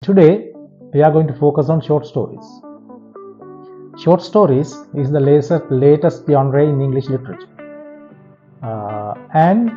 Today we are going to focus on short stories. Short stories is the latest genre in English literature, and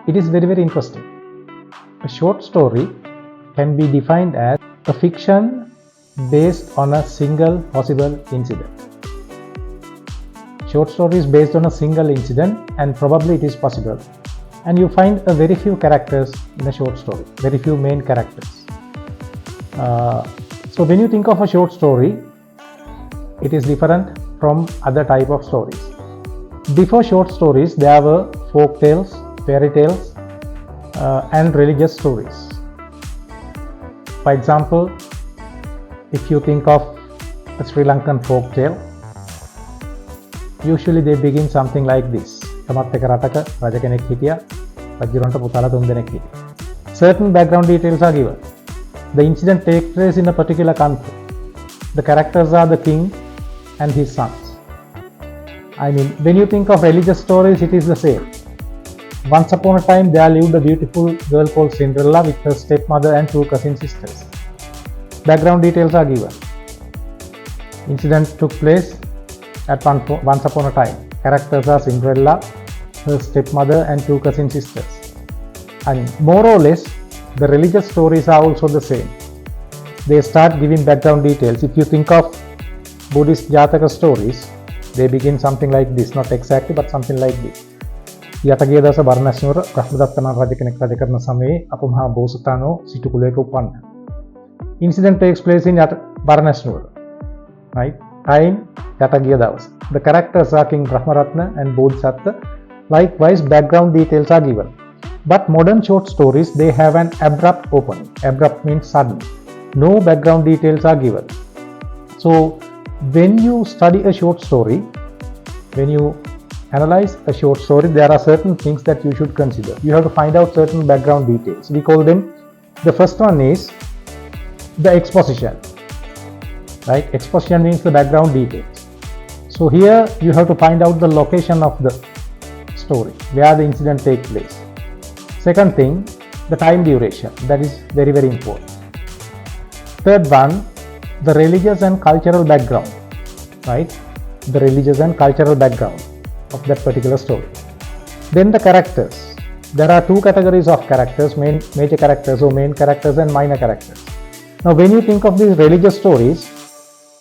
it is very interesting. A short story can be defined as a fiction based on a single possible incident. Short story is based on a single incident, and probably it is possible, and you find a very few characters in a short story, very few main characters. So when you think of a short story, it is different from other type of stories. Before short stories, there were folk tales, fairy tales, and religious stories. For example, if you think of a Sri Lankan folk tale, usually they begin something like this. Certain background details are given. The incident takes place in a particular country. The characters are the king and his sons. When you think of religious stories, it is the same. Once upon a time, there lived a beautiful girl called Cinderella with her stepmother and two cousin sisters. Background details are given. Incident took place at once upon a time. Characters are Cinderella, her stepmother and two cousin sisters. More or less, the religious stories are also the same. They start giving background details. If you think of Buddhist Jataka stories, they begin something like this, not exactly but something like this. යටගිය දවස බරණැස්නුවර බ්‍රහ්මදත්තනාර රජ කෙනෙක් රජ කරන සමයේ අපමහා බෝසතාණෝ සිටු කුලයක උපන්නා. Incident takes place in බරණැස්නුවර. Right? Time යටගිය දවස. The characters are King Brahmaratna and Bodhisattva. Likewise, background details are given. But modern short stories, they have an abrupt opening. Abrupt means sudden. No background details are given. So when you study a short story, when you analyze a short story, there are certain things that you should consider. You have to find out certain background details. We call them, the first one is the exposition. Right? Exposition means the background details. So here you have to find out the location of the story, where the incident takes place. Second thing, the time duration. That is very important. Third one, the religious and cultural background. Right? The religious and cultural background of that particular story. Then the characters. There are two categories of characters, major characters or main characters and minor characters. Now when you think of these religious stories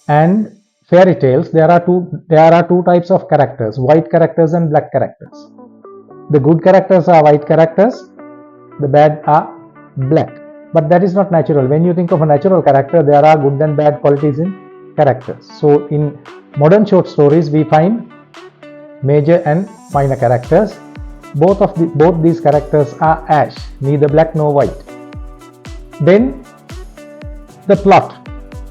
and fairy tales, there are two types of characters, white characters and black characters. The good characters are white characters, the bad are black. But that is not natural. When you think of a natural character, there are good and bad qualities in characters. So in modern short stories, we find major and minor characters. Both these characters are ash, neither black nor white. Then the plot,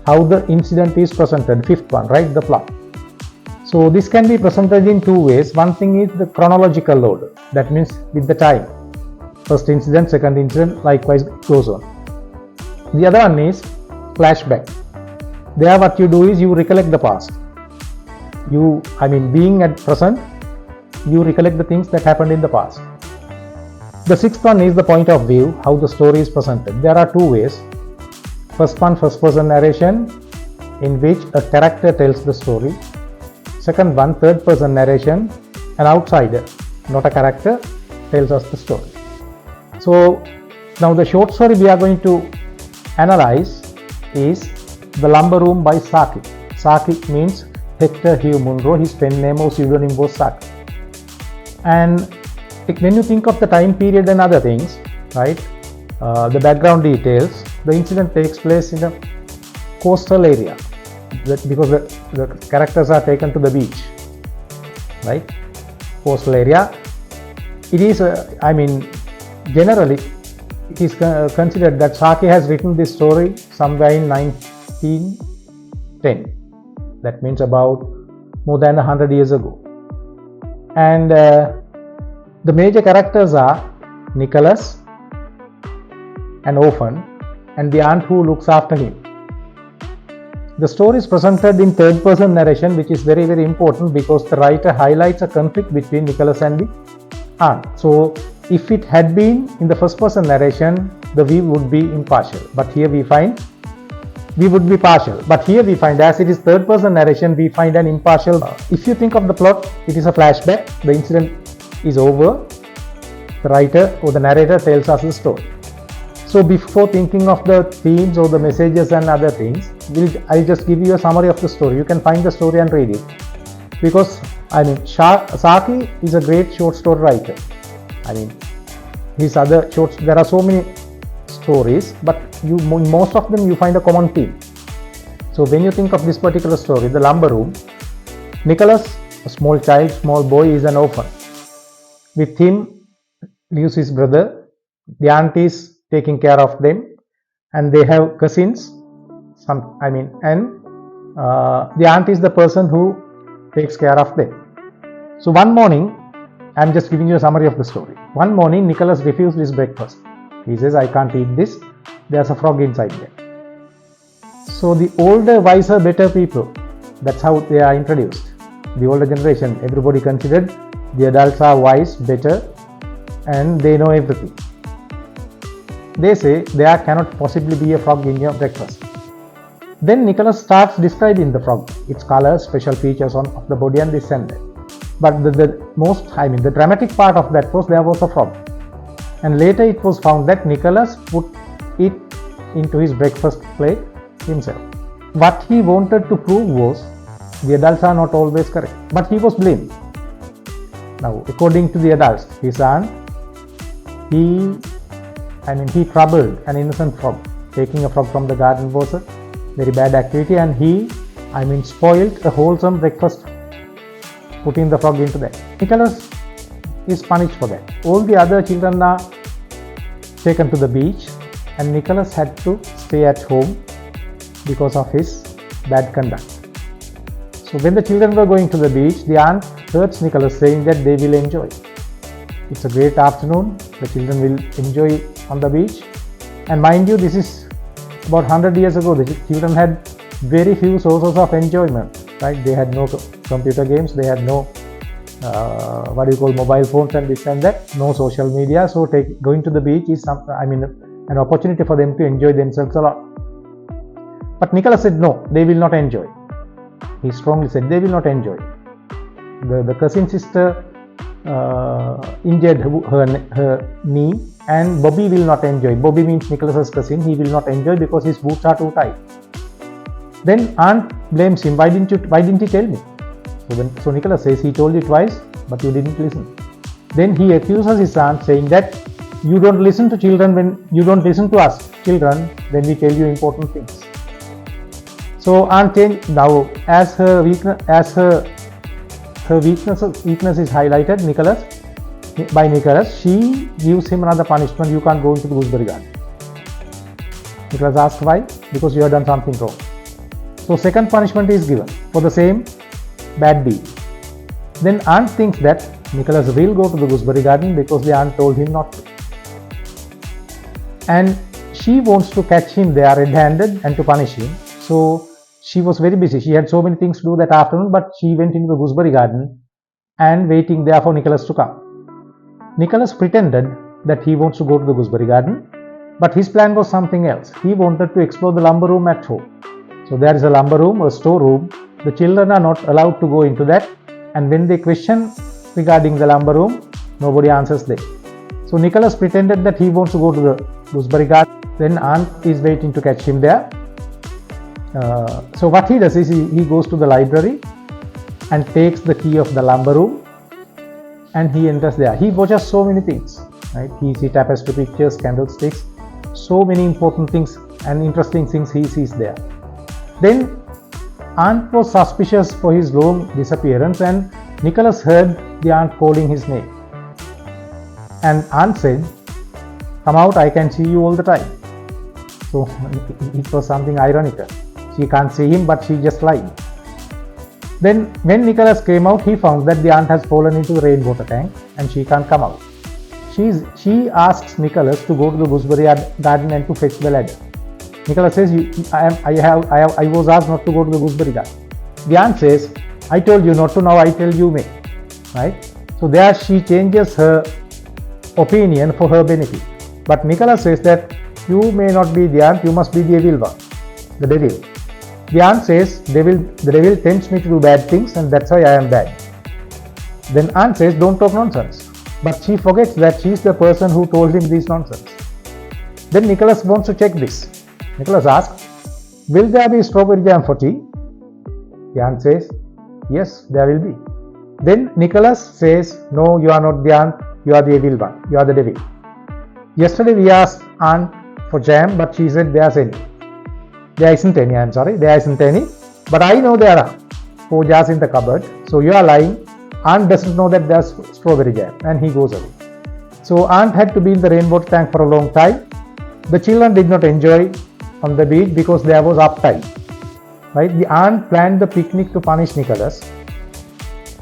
how the incident is presented. Fifth one, right? The plot. So this can be presented in two ways. One thing is the chronological order. That means with the time. First incident, second incident, likewise goes on. The other one is flashback. There what you do is you recollect the past. Being at present, you recollect the things that happened in the past. The sixth one is the point of view, how the story is presented. There are two ways. First one, first person narration, in which a character tells the story. Second one, third person narration, an outsider, not a character, tells us the story. So now the short story we are going to analyze is The Lumber Room by Saki. Saki means Hector Hugh Munro. His pen name or pseudonym was Saki. And when you think of the time period and other things, right, the background details, the incident takes place in a coastal area, because the characters are taken to the beach, right? Coastal area. It is, generally, it is considered that Saki has written this story somewhere in 1910. That means about more than 100 years ago. And the major characters are Nicholas, an orphan, and the aunt who looks after him. The story is presented in third person narration, which is very important because the writer highlights a conflict between Nicholas and the aunt. So if it had been in the first person narration, the we would be impartial. But here we find we would be partial. But here we find, as it is third person narration, we find an impartial. If you think of the plot, it is a flashback. The incident is over. The writer or the narrator tells us the story. So before thinking of the themes or the messages and other things, I'll just give you a summary of the story. You can find the story and read it. Because Saki is a great short story writer. His other shorts, there are so many stories, but most of them you find a common theme. So when you think of this particular story, the lumber room, Nicholas, a small child, small boy, is an orphan. With him lives his brother. The aunt is taking care of them, and they have cousins. The aunt is the person who takes care of them. So one morning, I'm just giving you a summary of the story. One morning, Nicholas refused his breakfast. He says, I can't eat this. There's a frog inside there. So the older, wiser, better people, that's how they are introduced. The older generation, everybody considered the adults are wise, better, and they know everything. They say there cannot possibly be a frog in your breakfast. Then Nicholas starts describing the frog, its color, special features of the body, and this and that. But the dramatic part of that was there was a frog. And later it was found that Nicholas put it into his breakfast plate himself. What he wanted to prove was the adults are not always correct, but he was blamed. Now, according to the adults, his son, he troubled an innocent frog. Taking a frog from the garden was a very bad activity, and he spoiled a wholesome breakfast, putting the frog into that. Nicholas is punished for that. All the other children are taken to the beach, and Nicholas had to stay at home because of his bad conduct. So when the children were going to the beach, the aunt heard Nicholas saying that they will enjoy. It's a great afternoon, the children will enjoy on the beach. And mind you, this is about 100 years ago. The children had very few sources of enjoyment, right? They had no computer games, they had no mobile phones and this and that, no social media. So going to the beach is an opportunity for them to enjoy themselves a lot. But Nicholas said no, they will not enjoy. He strongly said they will not enjoy. The cousin sister injured her knee, and Bobby will not enjoy. Bobby means Nicholas's cousin. He will not enjoy because his boots are too tight. Then aunt blames him. Why didn't you tell me? So Nicholas says, he told you twice, but you didn't listen. Then he accuses his aunt, saying that you don't listen to children when you don't listen to us children when we tell you important things. So aunt changed now, as her weakness is highlighted. By Nicholas, she gives him another punishment. You can't go into the gooseberry garden. Nicholas asked why? Because you have done something wrong. So second punishment is given for the same bad deed. Then aunt thinks that Nicholas will go to the gooseberry garden because the aunt told him not to. And she wants to catch him there red-handed and to punish him. So she was very busy. She had so many things to do that afternoon, but she went into the gooseberry garden and waiting there for Nicholas to come. Nicholas pretended that he wants to go to the gooseberry garden, but his plan was something else. He wanted to explore the lumber room at home. So there is a lumber room, a store room. The children are not allowed to go into that, and when they question regarding the lumber room, nobody answers them. So Nicholas pretended that he wants to go to the gooseberry garden. Then aunt is waiting to catch him there. So what he does is he goes to the library and takes the key of the lumber room, and he enters there. He watches so many things, right? He sees tapestry pictures, candlesticks, so many important things and interesting things he sees there. Then aunt was suspicious for his long disappearance, and Nicholas heard the aunt calling his name. And aunt said, "Come out, I can see you all the time." So it was something ironical. She can't see him, but she's just lying. Then when Nicholas came out, he found that the aunt has fallen into the rainwater tank and she can't come out. She asks Nicholas to go to the gooseberry garden and to fetch the ladder. Nicholas says, I was asked not to go to the gooseberry garden. The aunt says, I told you not to, now I tell you may. Right? So there she changes her opinion for her benefit. But Nicholas says that you may not be the aunt, you must be the evil one, the devil. The aunt says, the devil tempts me to do bad things and that's why I am bad. Then aunt says, don't talk nonsense. But she forgets that she is the person who told him this nonsense. Then Nicholas wants to check this. Nicholas asks, will there be strawberry jam for tea? The aunt says, yes, there will be. Then Nicholas says, no, you are not the aunt, you are the evil one, you are the devil. Yesterday we asked aunt for jam, but she said there isn't any, there isn't any. But I know there are 4 jars in the cupboard, so you are lying. Aunt doesn't know that there's strawberry jam, and he goes away. So aunt had to be in the rainwater tank for a long time. The children did not enjoy on the beach because there was uptide. Right? The aunt planned the picnic to punish Nicholas.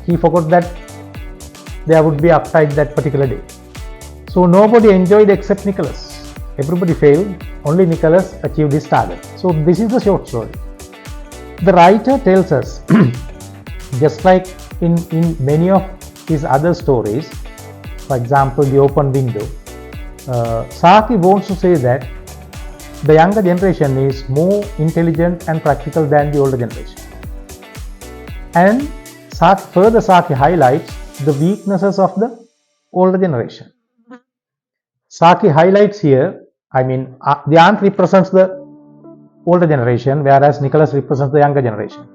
He forgot that there would be uptide that particular day. So nobody enjoyed except Nicholas. Everybody failed, only Nicholas achieved his target. So this is the short story. The writer tells us, just like in many of his other stories, for example, The Open Window, Saki wants to say that the younger generation is more intelligent and practical than the older generation. And Saki highlights the weaknesses of the older generation. Saki highlights here, the aunt represents the older generation, whereas Nicholas represents the younger generation.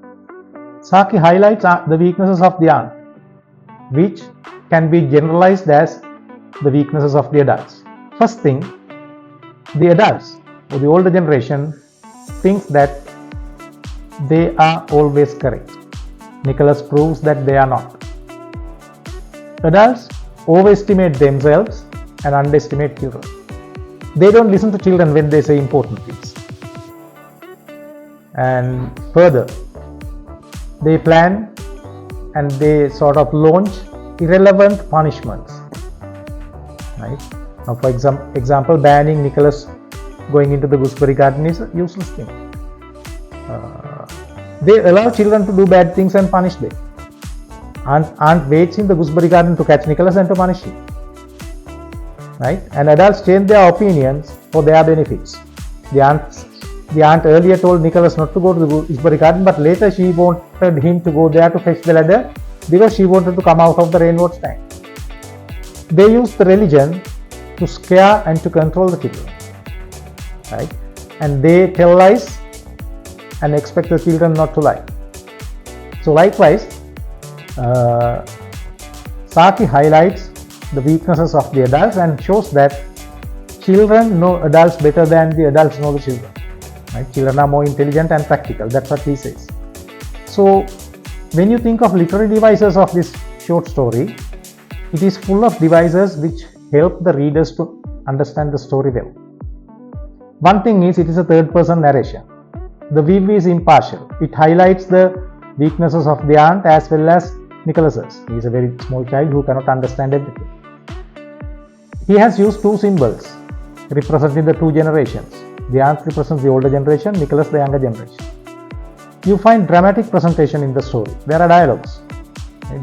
Saki highlights the weaknesses of the aunt, which can be generalized as the weaknesses of the adults. First thing, the adults or the older generation thinks that they are always correct. Nicholas proves that they are not. Adults overestimate themselves and underestimate children. They don't listen to children when they say important things. And further, they plan and they sort of launch irrelevant punishments. Right? Now, for example, banning Nicholas going into the gooseberry garden is a useless thing. They allow children to do bad things and punish them. Aunt waits in the gooseberry garden to catch Nicholas and to punish him. Right? And adults change their opinions for their benefits. The aunt earlier told Nicholas not to go to the gooseberry garden, but later she wanted him to go there to fetch the ladder because she wanted to come out of the rainwater tank. They use the religion to scare and to control the children. Right? And they tell lies and expect the children not to lie. So likewise, Saki highlights the weaknesses of the adults and shows that children know adults better than the adults know the children. Right? Children are more intelligent and practical. That's what he says. So when you think of literary devices of this short story, it is full of devices which help the readers to understand the story well. One thing is, it is a third-person narration. The view is impartial. It highlights the weaknesses of the aunt as well as Nicholas's. He is a very small child who cannot understand everything. He has used 2 symbols representing the 2 generations. The aunt represents the older generation, Nicholas the younger generation. You find dramatic presentation in the story. There are dialogues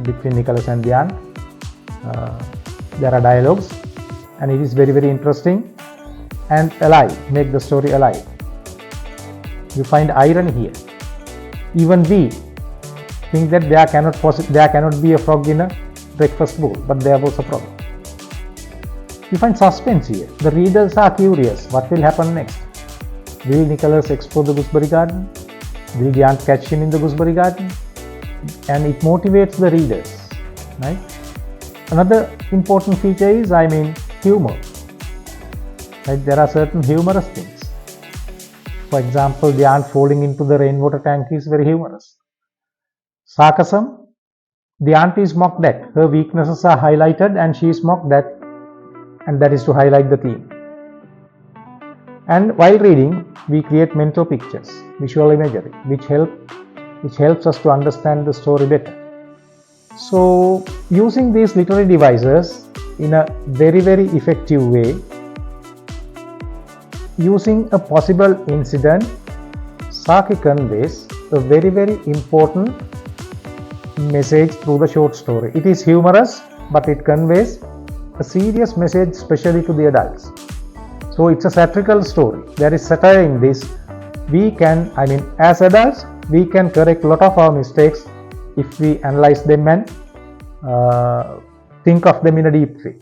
between Nicholas and the aunt. There are dialogues, and it is very, very interesting and alive, make the story alive. You find irony here. Even we think that there cannot be a frog in a breakfast bowl, but there was a frog. You find suspense here. The readers are curious. What will happen next? Will Nicholas explore the gooseberry garden? Will the aunt catch him in the gooseberry garden? And it motivates the readers. Right? Another important feature is, humor. Right? There are certain humorous things. For example, the aunt falling into the rainwater tank is very humorous. Sarcasm, the aunt is mocked at. Her weaknesses are highlighted and she is mocked at, and that is to highlight the theme. And while reading, we create mental pictures, visual imagery, which helps us to understand the story better. So, using these literary devices in a very, very effective way, using a possible incident, Saki conveys a very, very important message through the short story. It is humorous, but it conveys a serious message, especially to the adults. So So it's a satirical story. There is satire in this. We can, as adults, we can correct a lot of our mistakes if we analyze them and think of them in a deep way.